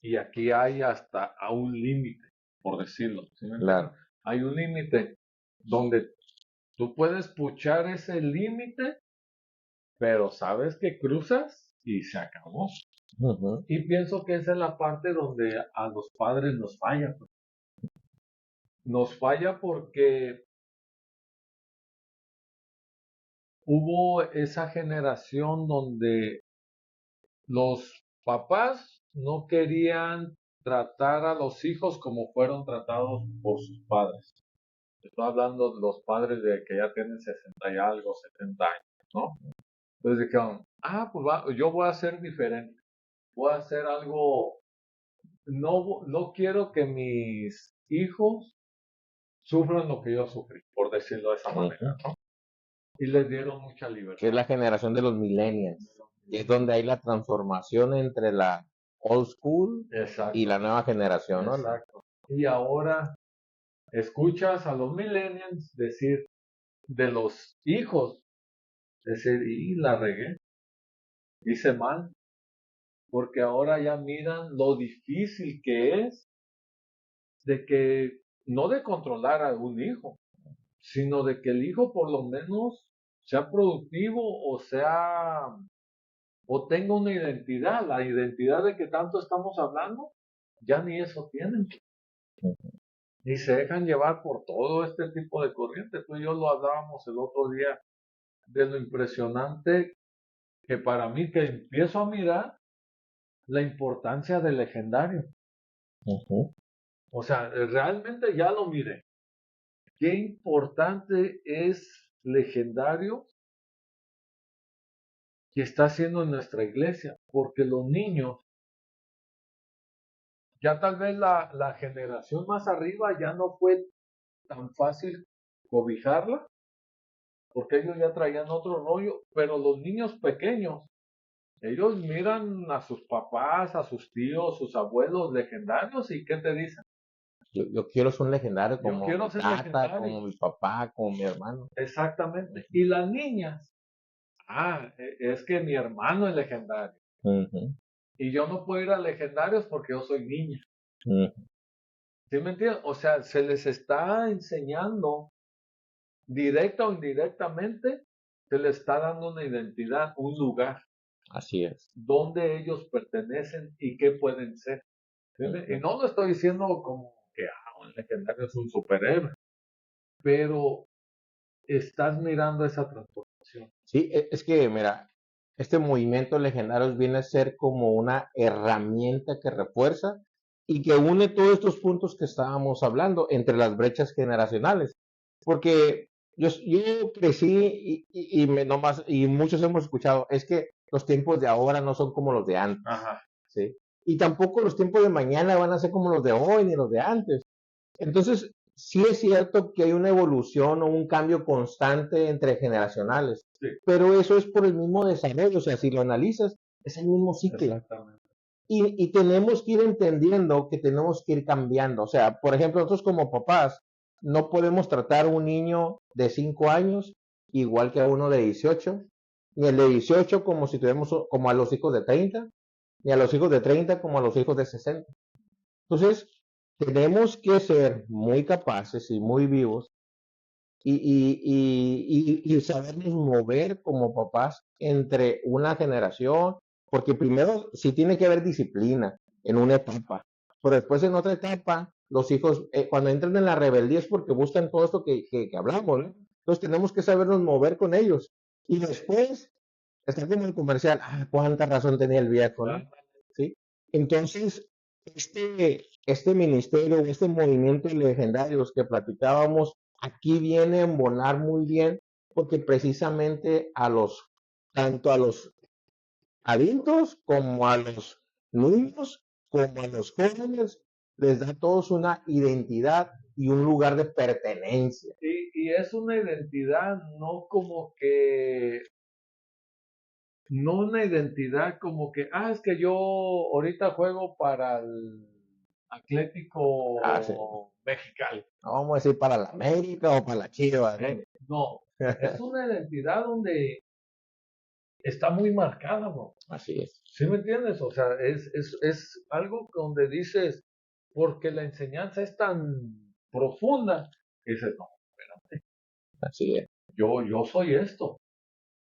Y aquí hay hasta a un límite, por decirlo. ¿Sí me entiendes? Claro. Hay un límite donde tú puedes puchar ese límite, pero sabes que cruzas y se acabó. Uh-huh. Y pienso que esa es la parte donde a los padres nos falla, pues. Nos falla porque hubo esa generación donde los papás no querían tratar a los hijos como fueron tratados por sus padres. Estoy hablando de los padres de que ya tienen 60 y algo, 70 años, ¿no? Entonces dijeron, pues yo voy a ser diferente, voy a hacer algo, no quiero que mis hijos sufran lo que yo sufrí, por decirlo de esa manera, ¿no? Y les dieron mucha Que es libertad. la generación de los millennials, que es donde hay la transformación entre la old school y Exacto, la nueva generación, ¿no? exacto. Y ahora escuchas a los millennials decir de los hijos, decir, y la regué, hice mal, porque ahora ya miran lo difícil que es de que, no de controlar a un hijo, sino de que el hijo por lo menos sea productivo o tenga una identidad, la identidad de que tanto estamos hablando, ya ni eso tienen, ni se dejan llevar por todo este tipo de corriente. Tú y yo lo hablábamos el otro día de lo impresionante que para mí que empiezo a mirar la importancia del legendario. Uh-huh. O sea, realmente ya lo miré. Qué importante es legendario que está haciendo en nuestra iglesia, porque los niños, ya tal vez la generación más arriba ya no fue tan fácil cobijarla, porque ellos ya traían otro rollo, pero los niños pequeños, ellos miran a sus papás, a sus tíos, sus abuelos legendarios y ¿qué te dicen? Yo quiero ser un legendario Yo como quiero mi ser tata, legendario. como mi papá, como mi hermano. Exactamente. Y las niñas, es que mi hermano es legendario. Uh-huh. Y yo no puedo ir a legendarios porque yo soy niña. Uh-huh. ¿Sí me entiendes? O sea, se les está enseñando, directa o indirectamente, se les está dando una identidad, un lugar Así es. donde ellos pertenecen y qué pueden ser. ¿Entiendes? Y no lo estoy diciendo como que un legendario es un superhéroe, pero estás mirando esa transformación. Sí, es que, mira, este movimiento Legendarios viene a ser como una herramienta que refuerza y que une todos estos puntos que estábamos hablando entre las brechas generacionales. Porque yo crecí y muchos hemos escuchado, es que los tiempos de ahora no son como los de antes. Ajá. ¿Sí? Y tampoco los tiempos de mañana van a ser como los de hoy ni los de antes. Entonces, sí es cierto que hay una evolución o un cambio constante entre generacionales, Sí. pero eso es por el mismo desarrollo, o sea, si lo analizas, es el mismo ciclo. Exactamente. Y tenemos que ir entendiendo que tenemos que ir cambiando. O sea, por ejemplo, nosotros como papás no podemos tratar a un niño de 5 años igual que a uno de 18, ni el de 18 como si tuviéramos como a los hijos de 30, ni a los hijos de 30 como a los hijos de 60. Entonces, tenemos que ser muy capaces y muy vivos y sabernos mover como papás entre una generación, porque primero sí tiene que haber disciplina en una etapa, pero después en otra etapa, los hijos, cuando entran en la rebeldía es porque buscan todo esto que hablamos, ¿no? Entonces tenemos que sabernos mover con ellos. Y después, está como el comercial, cuánta razón tenía el viejo, ¿no? ¿Sí? Entonces, este ministerio, este movimiento de legendarios que platicábamos, aquí viene a embonar muy bien, porque precisamente tanto a los adultos como a los niños, como a los jóvenes, les da a todos una identidad y un lugar de pertenencia. Y es una identidad no una identidad como que, es que yo ahorita juego para el Atlético Sí. Mexicali. No vamos a decir para la América o para la Chivas, ¿no? No, es una identidad donde está muy marcada, bro. Así es. ¿Sí me entiendes? O sea, es algo donde dices, porque la enseñanza es tan profunda, que dices, no, espérate, Así es. yo soy esto.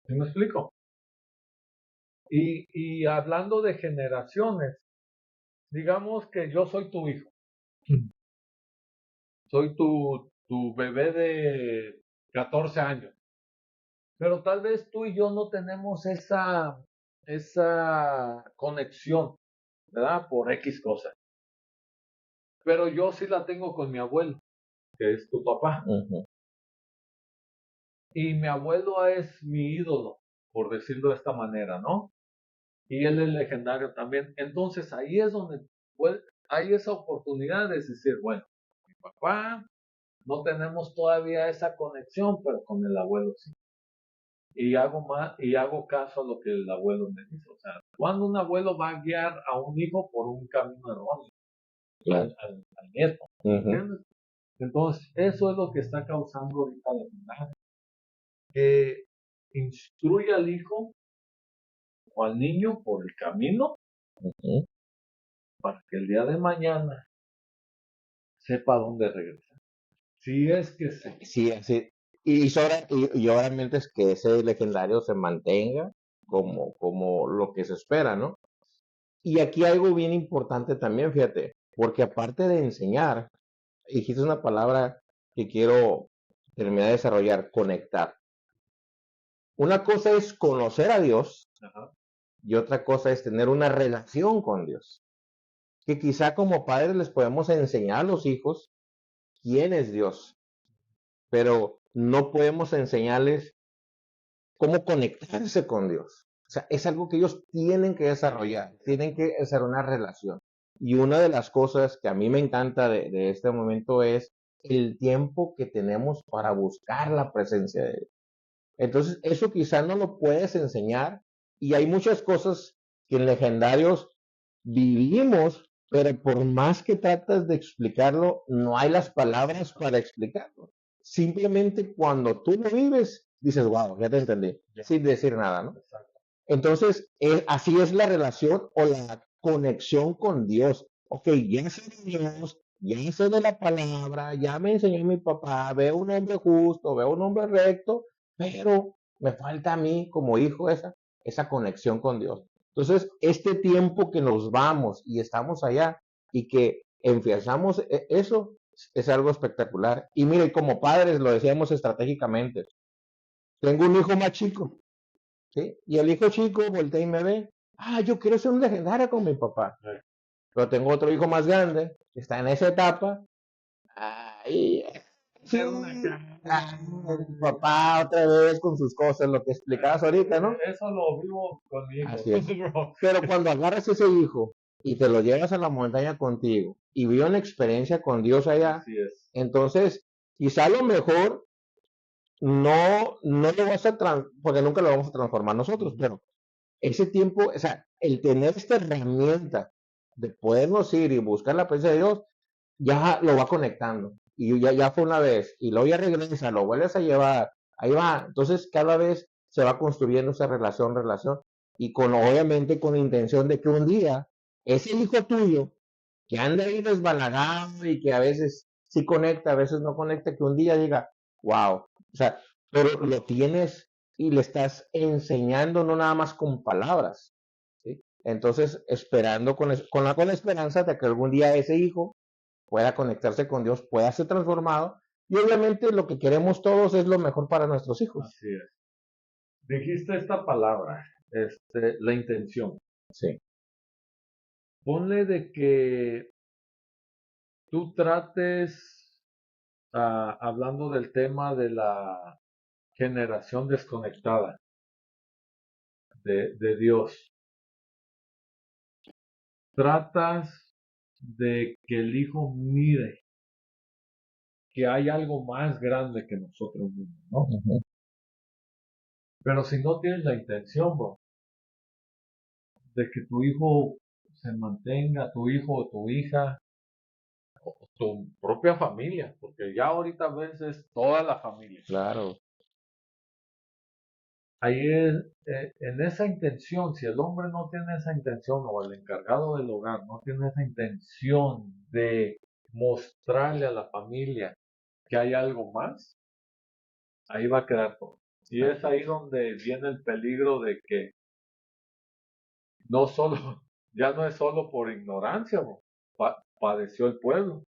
¿Sí me explico? Y hablando de generaciones, digamos que yo soy tu hijo, soy tu bebé de 14 años, pero tal vez tú y yo no tenemos esa conexión, ¿verdad? Por X cosas. Pero yo sí la tengo con mi abuelo, que es tu papá. Ujú. Y mi abuelo es mi ídolo, por decirlo de esta manera, ¿no? Y él es legendario también. Entonces ahí es donde hay esa oportunidad de decir, bueno, mi papá, no tenemos todavía esa conexión, pero con el abuelo sí. Y hago caso a lo que el abuelo me dice. O sea, cuando un abuelo va a guiar a un hijo por un camino erróneo, al nieto, ¿entiendes? Entonces, eso es lo que está causando ahorita la imagen. Que instruye al hijo o al niño por el camino Ujú. para que el día de mañana sepa dónde regresar. Si es que sí. Sí, así. Y obviamente es que ese legendario se mantenga como lo que se espera, ¿no? Y aquí algo bien importante también, fíjate, porque aparte de enseñar, dijiste una palabra que quiero terminar de desarrollar, conectar. Una cosa es conocer a Dios. Ajá. Y otra cosa es tener una relación con Dios. Que quizá como padres les podemos enseñar a los hijos quién es Dios, pero no podemos enseñarles cómo conectarse con Dios. O sea, es algo que ellos tienen que desarrollar, tienen que hacer una relación. Y una de las cosas que a mí me encanta de este momento es el tiempo que tenemos para buscar la presencia de Dios. Entonces, eso quizá no lo puedes enseñar y hay muchas cosas que en legendarios vivimos, pero por más que tratas de explicarlo, no hay las palabras para explicarlo. Simplemente cuando tú lo vives, dices, wow, ya te entendí, sin decir nada, ¿no? Entonces, así es la relación o la conexión con Dios. Ok, ya sé de Dios, ya sé de la palabra, ya me enseñó mi papá, veo un hombre justo, veo un hombre recto, pero me falta a mí como hijo esa conexión con Dios. Entonces, este tiempo que nos vamos y estamos allá y que empezamos eso, es algo espectacular. Y mire, como padres lo decíamos estratégicamente, tengo un hijo más chico ¿sí? Y el hijo chico voltea y me ve, yo quiero ser un legendario con mi papá. Pero tengo otro hijo más grande, que está en esa etapa. Ay, sí, el papá otra vez con sus cosas, lo que explicabas ahorita, ¿no? Eso lo vivo con mi hijo. Así es. Pero cuando agarras ese hijo y te lo llevas a la montaña contigo y vive una experiencia con Dios allá, Así es. entonces quizá a lo mejor no lo vas a porque nunca lo vamos a transformar nosotros, pero ese tiempo, o sea, el tener esta herramienta de podernos ir y buscar la presencia de Dios, ya lo va conectando. Y ya fue una vez, y luego ya regresa, lo vuelves a llevar, ahí va. Entonces cada vez se va construyendo esa relación, y obviamente con la intención de que un día ese hijo tuyo, que anda ahí desbalagado y que a veces sí conecta, a veces no conecta, que un día diga, wow, o sea, pero lo tienes y le estás enseñando no nada más con palabras, ¿sí? Entonces, esperando con la esperanza de que algún día ese hijo pueda conectarse con Dios, pueda ser transformado, y obviamente lo que queremos todos es lo mejor para nuestros hijos. Así es. Dijiste esta palabra, la intención. Sí. Ponle de que tú trates, hablando del tema de la generación desconectada de Dios, tratas de que el hijo mire que hay algo más grande que nosotros mismos, ¿no? Uh-huh. Pero si no tienes la intención, bro, de que tu hijo se mantenga, tu hijo o tu hija, o tu propia familia, porque ya ahorita a veces toda la familia. Claro. Ahí es, en esa intención, si el hombre no tiene esa intención o el encargado del hogar no tiene esa intención de mostrarle a la familia que hay algo más, ahí va a quedar todo. Y es ahí donde viene el peligro de que no solo, ya no es solo por ignorancia, padeció el pueblo,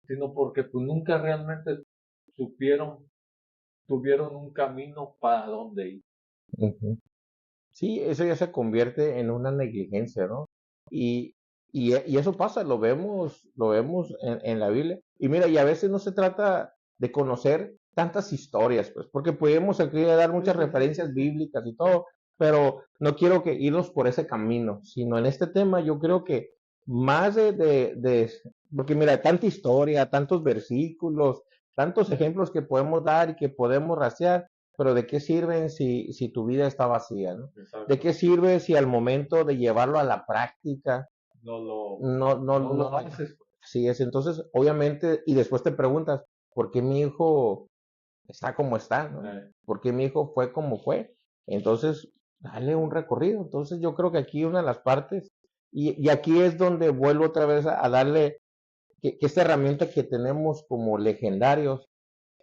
sino porque pues nunca realmente supieron, tuvieron un camino para dónde ir. Uh-huh. Sí, eso ya se convierte en una negligencia, ¿no? Y, y eso pasa, lo vemos en la Biblia. Y mira, y a veces no se trata de conocer tantas historias, pues, porque podemos aquí dar muchas referencias bíblicas y todo, pero no quiero que irnos por ese camino, sino en este tema yo creo que más porque mira, tanta historia, tantos versículos, tantos ejemplos que podemos dar y que podemos rastrear, pero ¿de qué sirven si tu vida está vacía, ¿no? Exacto. ¿De qué sirve si al momento de llevarlo a la práctica No lo, no lo haces. así es? Entonces, obviamente, y después te preguntas, ¿por qué mi hijo está como está, ¿no? ¿Por qué mi hijo fue como fue? Entonces, dale un recorrido. Entonces, yo creo que aquí una de las partes, y aquí es donde vuelvo otra vez a darle que esta herramienta que tenemos como legendarios,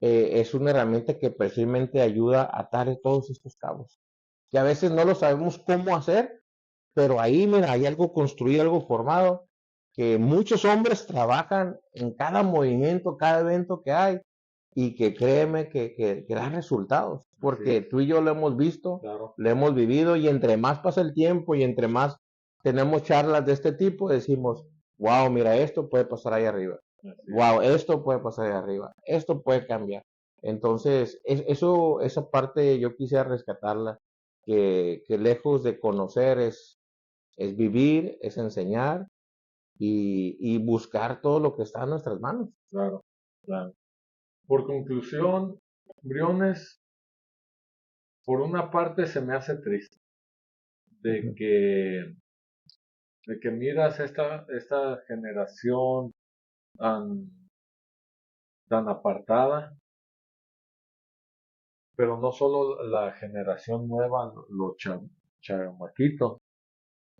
es una herramienta que precisamente ayuda a atar todos estos cabos, que a veces no lo sabemos cómo hacer, pero ahí, mira, hay algo construido, algo formado, que muchos hombres trabajan en cada movimiento, cada evento que hay, y que créeme que da resultados, porque tú y yo lo hemos visto, claro, lo hemos vivido, y entre más pasa el tiempo y entre más tenemos charlas de este tipo, decimos, wow, mira, esto puede pasar ahí arriba, wow, esto puede pasar ahí arriba, esto puede cambiar. Entonces, esa parte yo quisiera rescatarla, que lejos de conocer es vivir, es enseñar y buscar todo lo que está en nuestras manos. claro, claro. Por conclusión, Briones, por una parte se me hace triste de que, de que miras esta generación tan, tan apartada, pero no solo la generación nueva, los chamaquitos,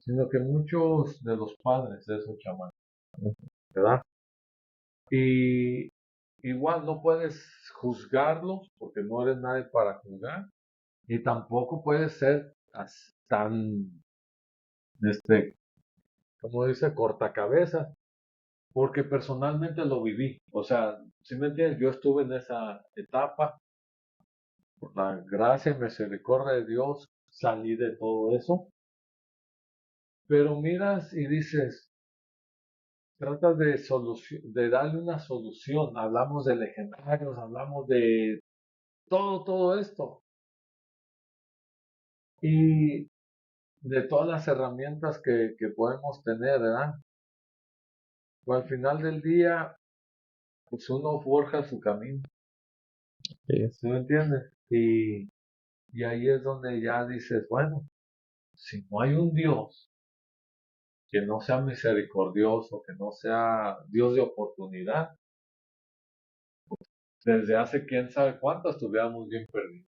sino que muchos de los padres de esos chamacos, ¿verdad? Y igual no puedes juzgarlos porque no eres nadie para juzgar y tampoco puedes ser tan, este, como dice, cortacabeza, porque personalmente lo viví. O sea, si me entiendes, yo estuve en esa etapa, por la gracia y misericordia de Dios, salí de todo eso. Pero miras y dices, tratas de darle una solución. Hablamos de legendarios, hablamos de todo esto. Y de todas las herramientas que podemos tener, ¿verdad? Pues al final del día, pues uno forja su camino, Sí, ¿sí me entiendes? Y ahí es donde ya dices, bueno, si no hay un Dios que no sea misericordioso, que no sea Dios de oportunidad, desde hace quién sabe cuánto estuviéramos bien perdidos.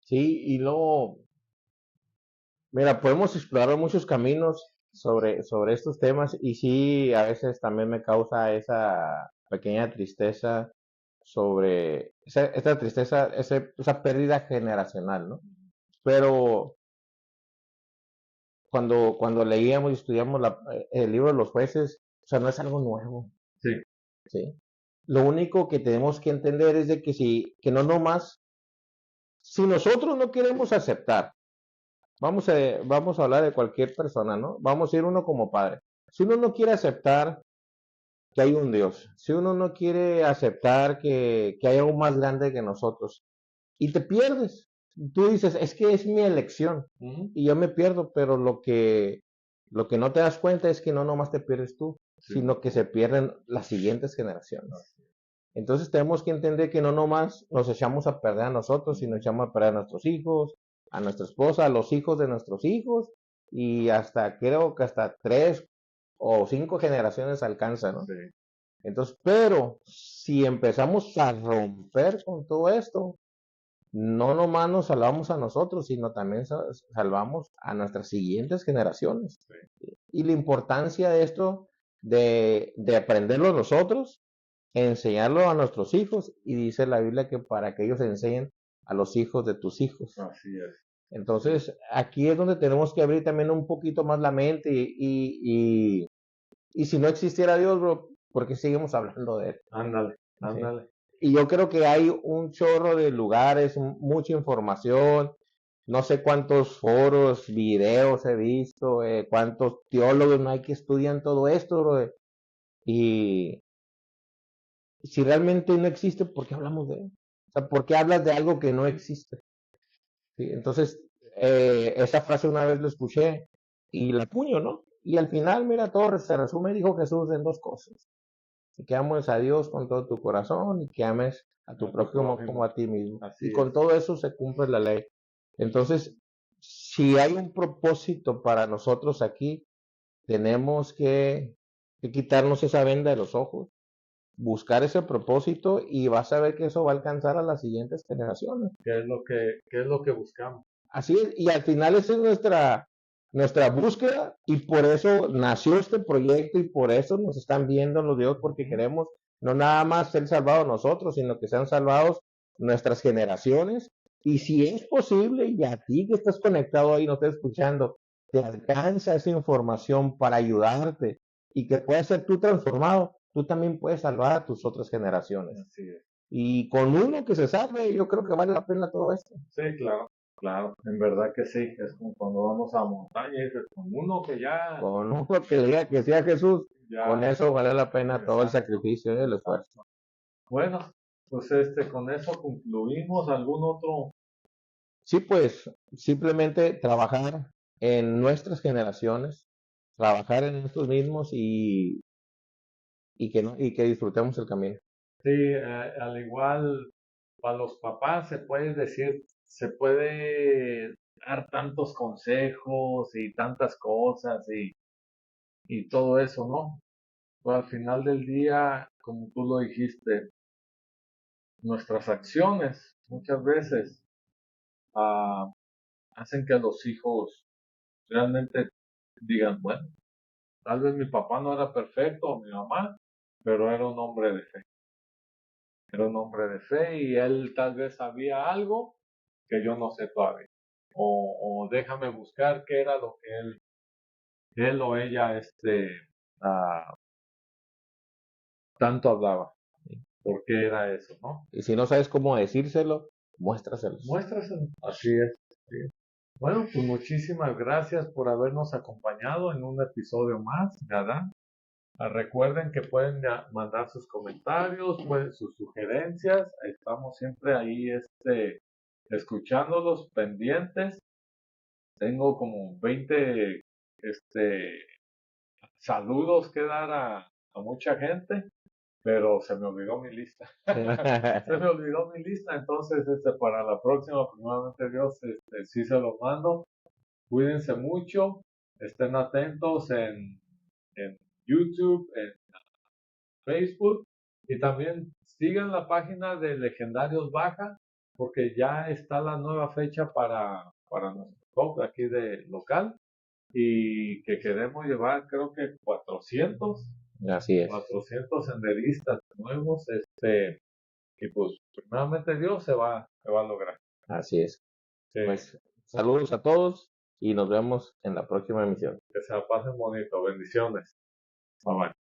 sí, y luego, mira, podemos explorar muchos caminos sobre estos temas y sí, a veces también me causa esa pequeña tristeza sobre esta tristeza, esa pérdida generacional, ¿no? Pero cuando leíamos y estudiamos el libro de los jueces, o sea, no es algo nuevo, Sí, ¿sí? Lo único que tenemos que entender es de que que no nomás, si nosotros no queremos aceptar, vamos a hablar de cualquier persona, ¿no? Vamos a ir uno como padre. Si uno no quiere aceptar que hay un Dios, si uno no quiere aceptar que hay algo más grande que nosotros, y te pierdes, tú dices, es que es mi elección, ujú, y yo me pierdo, pero lo que no te das cuenta es que no nomás te pierdes tú, sí, sino que se pierden las siguientes generaciones. Entonces tenemos que entender que no nomás nos echamos a perder a nosotros, sino echamos a perder a nuestros hijos, a nuestra esposa, a los hijos de nuestros hijos, y hasta creo que hasta 3 o 5 generaciones alcanza, ¿no? sí, Entonces, pero si empezamos a romper con todo esto, no nomás nos salvamos a nosotros, sino también salvamos a nuestras siguientes generaciones. sí. Y la importancia de esto, de aprenderlo nosotros, enseñarlo a nuestros hijos, y dice la Biblia que para que ellos enseñen a los hijos de tus hijos. Así es. Entonces, aquí es donde tenemos que abrir también un poquito más la mente y si no existiera Dios, bro, ¿por qué seguimos hablando de él? Ándale, ¿Sí? ándale. Y yo creo que hay un chorro de lugares, mucha información, no sé cuántos foros, videos he visto, cuántos teólogos no hay que estudian todo esto, bro. Y si realmente no existe, ¿por qué hablamos de él? O sea, ¿por qué hablas de algo que no existe? ¿Sí? Entonces, esa frase una vez la escuché y la puño, ¿no? Y al final, mira, todo se resume, dijo Jesús, en 2 cosas. Que ames a Dios con todo tu corazón y que ames a tu A tu prójimo como prójimo. a ti mismo. Así Y es. con todo eso se cumple la ley. Entonces, si hay un propósito para nosotros aquí, tenemos que quitarnos esa venda de los ojos, buscar ese propósito y vas a ver que eso va a alcanzar a las siguientes generaciones. ¿Qué es lo que buscamos? Así es, y al final esa es nuestra búsqueda y por eso nació este proyecto y por eso nos están viendo los Dios porque Ujú. queremos no nada más ser salvados nosotros, sino que sean salvados nuestras generaciones. Y si es posible, y a ti que estás conectado ahí, no estás escuchando, te alcanza esa información para ayudarte y que puedas ser tú transformado, tú también puedes salvar a tus otras generaciones. Así es. Y con uno que se salve, yo creo que vale la pena todo esto. Sí, claro, claro. En verdad que sí. Es como cuando vamos a la montaña y dices, con uno que ya, Con uno que diga que sea Jesús, con ya, eso vale la pena todo el exacto, sacrificio y el esfuerzo. exacto. Bueno, pues con eso concluimos. ¿Algún otro? Sí, pues simplemente trabajar en nuestras generaciones, trabajar en estos mismos y que, no, y que disfrutemos el camino. Sí, al igual, para los papás se puede decir, se puede dar tantos consejos y tantas cosas y todo eso, ¿no? Pero al final del día, como tú lo dijiste, nuestras acciones muchas veces ah, hacen que los hijos realmente digan, bueno, tal vez mi papá no era perfecto, o mi mamá, pero era un hombre de fe. Era un hombre de fe y él tal vez sabía algo que yo no sé todavía. O déjame buscar qué era lo que él o ella ah, tanto hablaba. ¿Por qué era eso, no? Y si no sabes cómo decírselo, muéstraselos. Muéstraselo. Así es. Sí. Bueno, pues muchísimas gracias por habernos acompañado en un episodio más, ¿verdad? Recuerden que pueden mandar sus comentarios, sus sugerencias. Estamos siempre ahí escuchándolos pendientes. Tengo como 20 este, saludos que dar a mucha gente, pero se me olvidó mi lista. Se me olvidó mi lista, entonces para la próxima, primeramente Dios, sí se los mando. Cuídense mucho, estén atentos en YouTube, en Facebook y también sigan la página de Legendarios Baja porque ya está la nueva fecha para nuestro club de aquí de local y que queremos llevar creo que 400 Así es, 400 senderistas nuevos y pues primeramente Dios se va a lograr. así es. Sí, Pues saludos a todos y nos vemos en la próxima emisión. que se la pasen bonito, bendiciones. Bye bye.